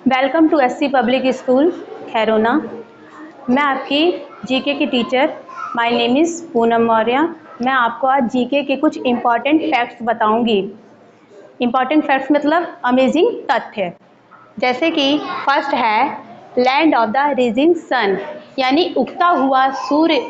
Welcome to SC public school Khairona. मैं आपकी GK की teacher, my name is Poonam Maurya. मैं आपको आज जीके के कुछ इम्पॉर्टेंट फैक्ट्स बताऊंगी। इम्पॉर्टेंट फैक्ट्स मतलब अमेजिंग तथ्य। जैसे कि फर्स्ट है land of the rising sun, यानी उगता हुआ सूर्य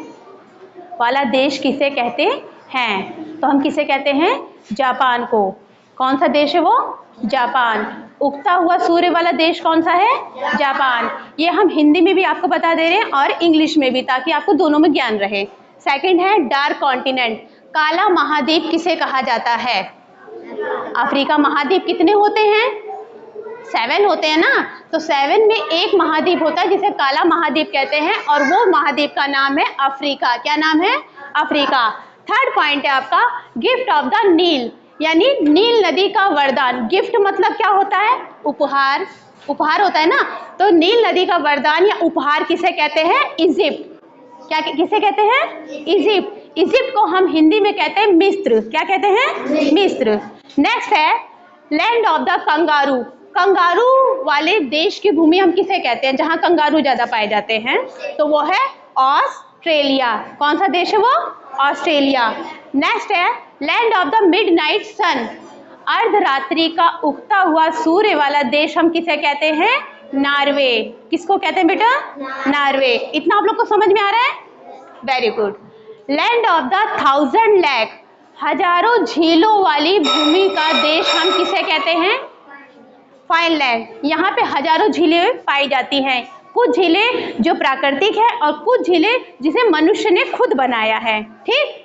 वाला देश किसे कहते हैं? तो हम किसे कहते हैं? जापान को। कौन सा देश है वो? जापान। उगता हुआ सूर्य वाला देश कौन सा है? जापान। ये हम हिंदी में भी आपको बता दे रहे हैं और इंग्लिश में भी, ताकि आपको दोनों में ज्ञान रहे। सेकंड है डार्क कॉन्टिनेंट, काला महाद्वीप किसे कहा जाता है? अफ्रीका महाद्वीप कितने होते हैं? 7 होते हैं ना। तो 7 में एक महाद्वीप होता है जिसे काला महाद्वीप कहते हैं, और वो महाद्वीप का नाम है अफ्रीका। क्या नाम है? अफ्रीका। थर्ड पॉइंट है आपका गिफ्ट ऑफ द नील, यानी नील नदी का वरदान। गिफ्ट मतलब क्या होता है? उपहार। उपहार होता है ना। तो नील नदी का वरदान या उपहार किसे कहते हैं? इजिप्ट। क्या किसे कहते हैं? इजिप्ट। इजिप्ट को हम हिंदी में कहते हैं मिस्र। क्या कहते हैं? मिस्र। नेक्स्ट है land of the kangaroo. Kangaroo वाले देश की भूमि हम किसे कहते हैं, जहां कंगारू ज्यादा पाए जाते हैं? तो वो है ऑस्ट्रेलिया। कौन सा देश है वो? ऑस्ट्रेलिया। नेक्स्ट है लैंड ऑफ द मिडनाइट सन, अर्धरात्रि का उगता हुआ सूर्य वाला देश हम किसे कहते हैं? नॉर्वे। किसको कहते हैं बेटा? नॉर्वे। इतना आप लोग को समझ में आ रहा है? Very good. Land of the 1000 lake, हजारों झीलों वाली भूमि का देश हम किसे कहते हैं? फाइनलैंड। यहाँ पे हजारों झीलें पाई जाती हैं। कुछ झीलें जो प्राकृतिक है और कुछ झीलें जिसे मनुष्य ने खुद बनाया है। ठीक।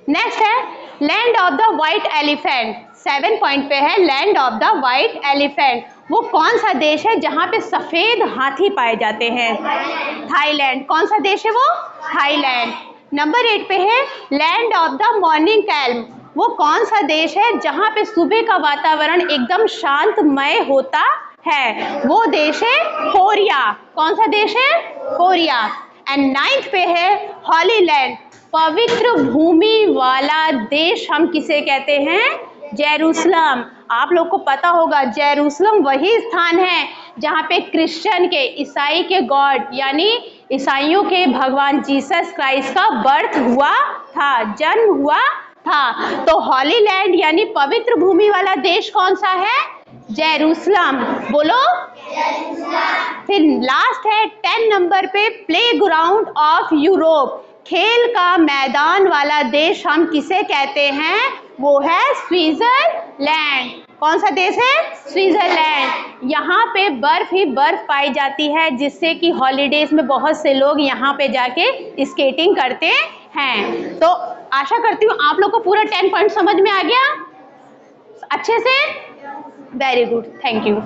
नेक्स्ट है land of the white elephant. 7 point पे है land of the white elephant. वो कौन सा देश है जहाँ पे सफेद हाथी पाए जाते हैं? थाईलैंड। कौन सा देश है वो? थाईलैंड। नंबर 8 पे है land of the morning calm. वो कौन सा देश है जहाँ पे सुबह का वातावरण एकदम शांतमय होता है? वो देश है कोरिया। कौन सा देश है? कोरिया। एंड 9th पे है हॉली लैंड, पवित्र भूमि वाला देश हम किसे कहते हैं? जेरूसलम। आप लोग को पता होगा जेरूसलम वही स्थान है जहाँ पे क्रिश्चियन के, ईसाई के गॉड, यानी ईसाइयों के भगवान जीसस क्राइस्ट का बर्थ हुआ था, जन्म हुआ था। तो हॉली लैंड यानी पवित्र भूमि वाला देश कौन सा है? जेरूसलम। बोलो। फिर लास्ट है 10 नंबर पे प्ले ग्राउंड ऑफ यूरोप, खेल का मैदान वाला देश हम किसे कहते हैं? वो है स्विट्जरलैंड। कौन सा देश है? स्विट्जरलैंड। यहाँ पे बर्फ ही बर्फ पाई जाती है, जिससे कि हॉलीडेज में बहुत से लोग यहाँ पे जाके स्केटिंग करते हैं। तो आशा करती हूँ आप लोग को पूरा 10 पॉइंट समझ में आ गया अच्छे से। Very good, thank you.